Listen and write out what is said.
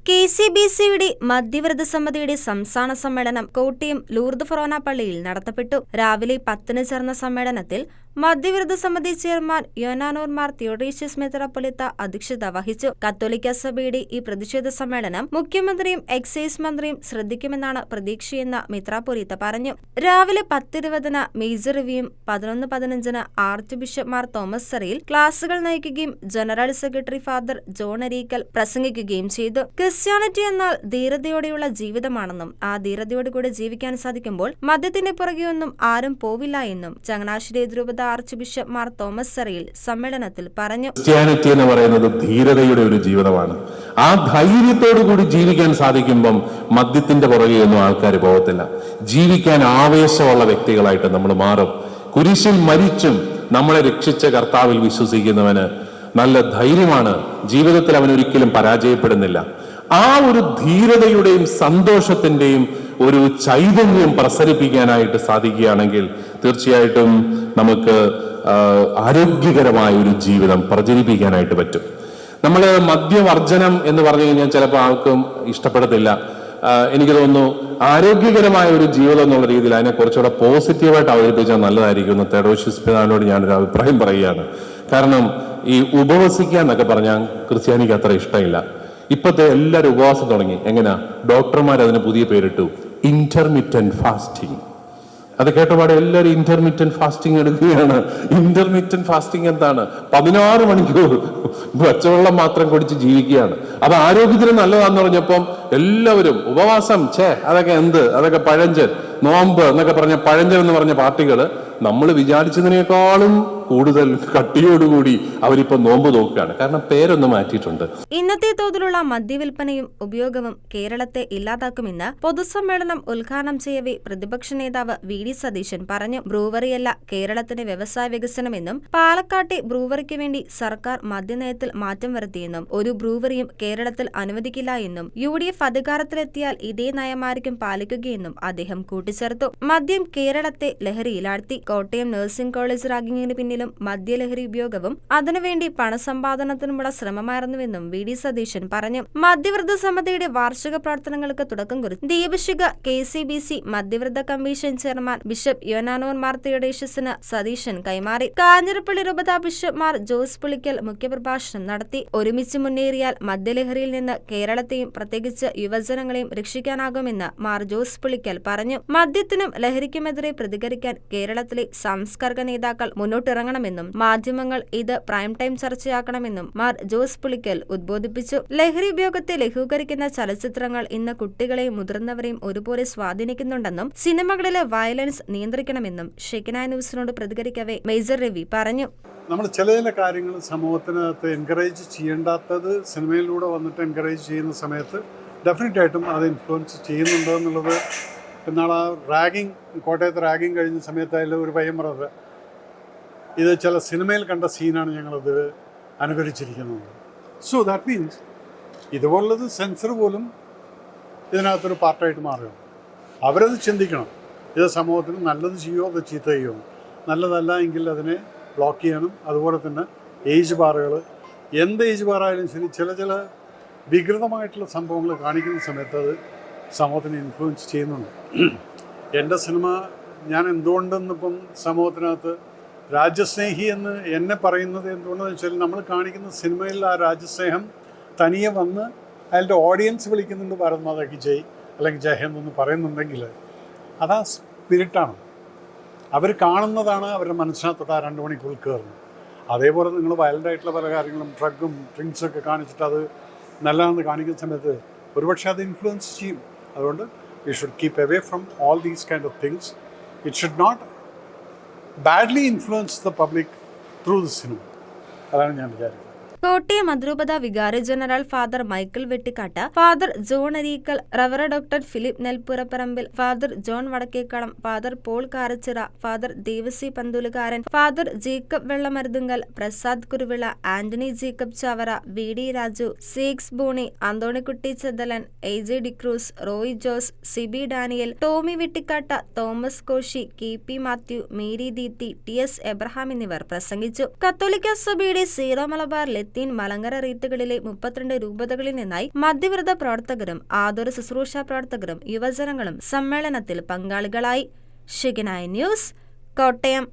KCBCയുടെ മധ്യവ്രത സമിതിയുടെ സംസ്ഥാന സമ്മേളനം കോട്ടയം ലൂർദ് ഫൊറോന പള്ളിയിൽ നടത്തപ്പെട്ടു. രാവിലെ 10-ന് ചേർന്ന സമ്മേളനത്തിൽ മധ്യവ്രത സമിതി ചെയർമാൻ യോനാനോർ മാർ തിയോഡീഷ്യസ് മെത്രാപ്പൊലീത്ത അധ്യക്ഷത വഹിച്ചു. കത്തോലിക്ക സഭയുടെ ഈ പ്രതിഷേധ സമ്മേളനം മുഖ്യമന്ത്രിയും എക്സൈസ് മന്ത്രിയും ശ്രദ്ധിക്കുമെന്നാണ് പ്രതീക്ഷയെന്ന് മെത്രാപ്പൊലീത്ത പറഞ്ഞു. രാവിലെ 10:20-ന് മേജർ റിവ്യൂവും 11:15-ന് ആർച്ച് ബിഷപ്പ് മാർ തോമസ് സറിയിൽ ക്ലാസുകൾ നയിക്കുകയും general secretary father John Areekal പ്രസംഗിക്കുകയും ചെയ്തു. ക്രിസ്ത്യാനിറ്റി എന്നാൽ ധീരതയോടെയുള്ള ജീവിതമാണെന്നും ആ ധീരതയോടുകൂടി ജീവിക്കാൻ സാധിക്കുമ്പോൾ മദ്യത്തിന്റെ പുറകെയൊന്നും ആരും പോവില്ല എന്നും ചങ്ങനാശ്ശേരി രൂപത ആർച്ച് ബിഷപ്പ് മാർ തോമസ് സറിയിൽ സമ്മേളനത്തിൽ പറഞ്ഞു. ക്രിസ്ത്യാനിറ്റി എന്ന് പറയുന്നത് ധീരതയുടെ ഒരു ജീവിതമാണ്. ആ ധൈര്യത്തോടു കൂടി ജീവിക്കാൻ സാധിക്കുമ്പം മദ്യത്തിന്റെ പുറകെയൊന്നും ആൾക്കാർ പോകത്തില്ല. ജീവിക്കാൻ ആവേശമുള്ള വ്യക്തികളായിട്ട് നമ്മൾ മാറും. കുരിശിൽ മരിച്ചും നമ്മളെ രക്ഷിച്ച കർത്താവിൽ വിശ്വസിക്കുന്നവന് നല്ല ധൈര്യമാണ്. ജീവിതത്തിൽ അവൻ ഒരിക്കലും പരാജയപ്പെടുന്നില്ല. ആ ഒരു ധീരതയുടെയും സന്തോഷത്തിന്റെയും ഒരു ചൈതന്യം പ്രസരിപ്പിക്കാനായിട്ട് സാധിക്കുകയാണെങ്കിൽ തീർച്ചയായിട്ടും നമുക്ക് ആരോഗ്യകരമായ ഒരു ജീവിതം പ്രചരിപ്പിക്കാനായിട്ട് പറ്റും. നമ്മൾ മദ്യവർജനം എന്ന് പറഞ്ഞു കഴിഞ്ഞാൽ ചിലപ്പോൾ ആർക്കും ഇഷ്ടപ്പെടത്തില്ല. എനിക്ക് തോന്നുന്നു ആരോഗ്യകരമായ ഒരു ജീവിതം എന്നുള്ള രീതിയിൽ അതിനെ കുറച്ചുകൂടെ പോസിറ്റീവായിട്ട് അവതരിപ്പിച്ചാൽ നല്ലതായിരിക്കും എന്ന് തെഡോഷ്യസ് പിതാവിനോട് ഞാനൊരു അഭിപ്രായം പറയുകയാണ്. കാരണം ഈ ഉപവസിക്കുക എന്നൊക്കെ പറഞ്ഞാൽ ക്രിസ്ത്യാനിക്ക് അത്ര ഇഷ്ടമില്ല. ഇപ്പോഴത്തെ എല്ലാവരും ഉപവാസം തുടങ്ങി. എങ്ങനെയാ? ഡോക്ടർമാർ അതിന് പുതിയ പേരിട്ടു, ഇന്റർമിറ്റന്റ് ഫാസ്റ്റിംഗ്. അത് കേട്ടപാടെ എല്ലാവരും ഇന്റർമിറ്റന്റ് ഫാസ്റ്റിംഗ് എടുക്കുകയാണ്. ഇന്റർമിറ്റന്റ് ഫാസ്റ്റിംഗ് എന്താണ്? 16 മണിക്കൂർ പച്ചവെള്ളം മാത്രം കുടിച്ച് ജീവിക്കുകയാണ്. അത് ആരോഗ്യത്തിന് നല്ലതാന്ന് പറഞ്ഞപ്പം എല്ലാവരും ഉപവാസം, അതൊക്കെ എന്ത്, അതൊക്കെ പഴഞ്ചൻ, നോമ്പ് എന്നൊക്കെ പറഞ്ഞ പഴഞ്ചൻ എന്ന് പറഞ്ഞ പാർട്ടികള് നമ്മൾ വിചാരിച്ചതിനേക്കാളും കൂടുതൽ കട്ടിയോടുകൂടി അവരിപ്പോ നോമ്പ് നോക്കുകയാണ്. കാരണം പേരൊന്ന് മാറ്റിയിട്ടുണ്ട്. ഇന്നത്തെ തോതിലുള്ള മദ്യവിൽപ്പനയും ഉപയോഗവും കേരളത്തെ ഇല്ലാതാക്കുമെന്ന് പൊതുസമ്മേളനം ഉദ്ഘാടനം ചെയ്യവേ പ്രതിപക്ഷ നേതാവ് VD സതീശൻ പറഞ്ഞു. ബ്രൂവറിയല്ല കേരളത്തിന്റെ വ്യവസായ വികസനമെന്നും പാലക്കാട്ടെ ബ്രൂവറിക്ക് വേണ്ടി സർക്കാർ മദ്യനയത്തിൽ മാറ്റം വരുത്തിയെന്നും ഒരു ബ്രൂവറിയും കേരളത്തിൽ അനുവദിക്കില്ല എന്നും UDF അധികാരത്തിലെത്തിയാൽ ഇതേ നയമായിരിക്കും പാലിക്കുകയെന്നും അദ്ദേഹം കൂട്ടിച്ചേർത്തു. മദ്യം കേരളത്തെ ലഹരിയിലാഴ്ത്തി. കോട്ടയം നഴ്സിംഗ് കോളേജ് റാഗിങ്ങിന് പിന്നിലും മദ്യലഹരി ഉപയോഗവും അതിനുവേണ്ടി പണസമ്പാദനത്തിനുമുള്ള ശ്രമമായിരുന്നുവെന്നും VD സതീശൻ പറഞ്ഞു. മധ്യവ്രത സമിതിയുടെ വാർഷിക പ്രവർത്തനങ്ങൾക്ക് തുടക്കം കുറിച്ച് ദീപശിഖ KCBC മധ്യവ്രത commission chairman bishop Yoohanon Mar തിയോഡീഷ്യസിന് സതീശൻ കൈമാറി. കാഞ്ഞിരപ്പള്ളി രൂപത ബിഷപ്പ് മാർ ജോസ് പുളിക്കൽ മുഖ്യപ്രഭാഷണം നടത്തി. ഒരുമിച്ച് മുന്നേറിയാൽ മദ്യലഹരിയിൽ നിന്ന് കേരളത്തെയും പ്രത്യേകിച്ച് യുവജനങ്ങളെയും രക്ഷിക്കാനാകുമെന്ന് മാർ ജോസ് പുളിക്കൽ പറഞ്ഞു. മദ്യത്തിനും ലഹരിക്കുമെതിരെ പ്രതികരിക്കാൻ കേരളത്തിലെ സാംസ്കാരിക നേതാക്കൾ മുന്നോട്ടിറങ്ങണമെന്നും മാധ്യമങ്ങൾ ഇത് പ്രൈം ടൈം ചർച്ചയാക്കണമെന്നും മാർ ജോസ് പുളിക്കൽ ഉദ്ബോധിപ്പിച്ചു. ലഹരി ഉപയോഗത്തെ ലഘൂകരിക്കുന്ന ചലച്ചിത്രങ്ങൾ ഇന്ന് കുട്ടികളെയും മുതിർന്നവരെയും ഒരുപോലെ സ്വാധീനിക്കുന്നുണ്ടെന്നും സിനിമകളിലെ വയലൻസ് നിയന്ത്രിക്കണമെന്നും ഷെക്കിന ന്യൂസിനോട് പ്രതികരിക്കവേ മേജർ രവി പറഞ്ഞു. നമ്മൾ ചില കാര്യങ്ങൾ സമൂഹത്തിനകത്ത് എൻകറേജ് ചെയ്യേണ്ടാത്തത് സിനിമയിലൂടെ വന്നിട്ട് എൻകറേജ് ചെയ്യുന്ന സമയത്ത് ഡെഫിനറ്റായിട്ടും അത് ഇൻഫ്ലുവൻസ് ചെയ്യുന്നുണ്ടോ എന്നുള്ളത്. എന്നാൾ ആ റാഗിങ്, കോട്ടയത്ത് റാഗിങ് കഴിഞ്ഞ സമയത്ത് അതിൽ ഒരു പയ്യൻ പറഞ്ഞത് ഇത് ചില സിനിമയിൽ കണ്ട സീനാണ് ഞങ്ങളത് അനുകരിച്ചിരിക്കുന്നത്. സോ ദാറ്റ് മീൻസ് ഇതുപോലുള്ളത് സെൻസർ പോലും ഇതിനകത്തൊരു പാർട്ടായിട്ട് മാറുകയാണ്. അവരത് ചിന്തിക്കണം, ഇത് സമൂഹത്തിന് നല്ലത് ചെയ്യുമോ അത് ചീത്ത ചെയ്യുമോ. നല്ലതല്ല എങ്കിൽ അതിനെ ബ്ലോക്ക് ചെയ്യണം. അതുപോലെ തന്നെ ഏജ് ബാറുകൾ, എന്ത് ഏജ് ബാറായാലും ശരി, ചില വികൃതമായിട്ടുള്ള സംഭവങ്ങൾ കാണിക്കുന്ന സമയത്ത് അത് സമൂഹത്തിനെ ഇൻഫ്ലുവൻസ് ചെയ്യുന്നുണ്ട്. എൻ്റെ സിനിമ ഞാൻ എന്തുകൊണ്ടെന്നിപ്പം സമൂഹത്തിനകത്ത് രാജ്യസ്നേഹി എന്ന് എന്നെ പറയുന്നത് എന്തുകൊണ്ടെന്ന് വെച്ചാൽ നമ്മൾ കാണിക്കുന്ന സിനിമയിൽ ആ രാജ്യസ്നേഹം തനിയെ വന്ന് അയാളുടെ ഓഡിയൻസ് വിളിക്കുന്നുണ്ട് ഭാരത് മാതാക്ക് ജയ് അല്ലെങ്കിൽ ജയ് ഹിന്ദ് എന്ന് പറയുന്നുണ്ടെങ്കിൽ അതാ സ്പിരിറ്റാണ്. അവർ കാണുന്നതാണ് അവരുടെ മനസ്സിനകത്തോട്ട് ആ 2 മണിക്കൂർ കയറുന്നത്. അതേപോലെ നിങ്ങൾ വയലൻ്റായിട്ടുള്ള പല കാര്യങ്ങളും ഡ്രഗും ഡ്രിങ്ക്സൊക്കെ കാണിച്ചിട്ട് അത് നല്ലതാണെന്ന് കാണിക്കുന്ന സമയത്ത് ഒരുപക്ഷെ അത് ഇൻഫ്ലുവൻസ് ചെയ്യും. അതുകൊണ്ട് we should keep away from all these kind of things. It should not badly influence the public through the cinema. അതാണ് ഞാൻ വിചാരിക്കുന്നത്. കോട്ടയം അതിരൂപത വികാരി general father Michael Vettikkattu, father John Areekal, റവറ doctor Philip Nelpurapparambil, father John Vadakkekalam, father Paul Karachira, father Devasy Panthulukaran, father Jacob Vellamaruthunkal, Prasad Kuruvila, Antony Jacob Chavara, VD Raju, സീക്സ് Boney, Anthonykutty Chethalan, AJ D'Cruz, Roy Jose, Siby Daniel, Tomy Vettikkatta, Thomas Koshy, KP Mathew, Mary Deepthi, TS Abraham എന്നിവർ പ്രസംഗിച്ചു. കത്തോലിക്ക സഭയുടെ സീറോ മലബാർ ചെത്തിൻ, മലങ്കര റീത്തുകളിലെ 32 രൂപതകളിൽ നിന്നായി മധ്യവ്രത പ്രവർത്തകരും ആതുര ശുശ്രൂഷ പ്രവർത്തകരും യുവജനങ്ങളും സമ്മേളനത്തിൽ പങ്കാളികളായി. ഷിഗ്നായ് ന്യൂസ്, കോട്ടയം.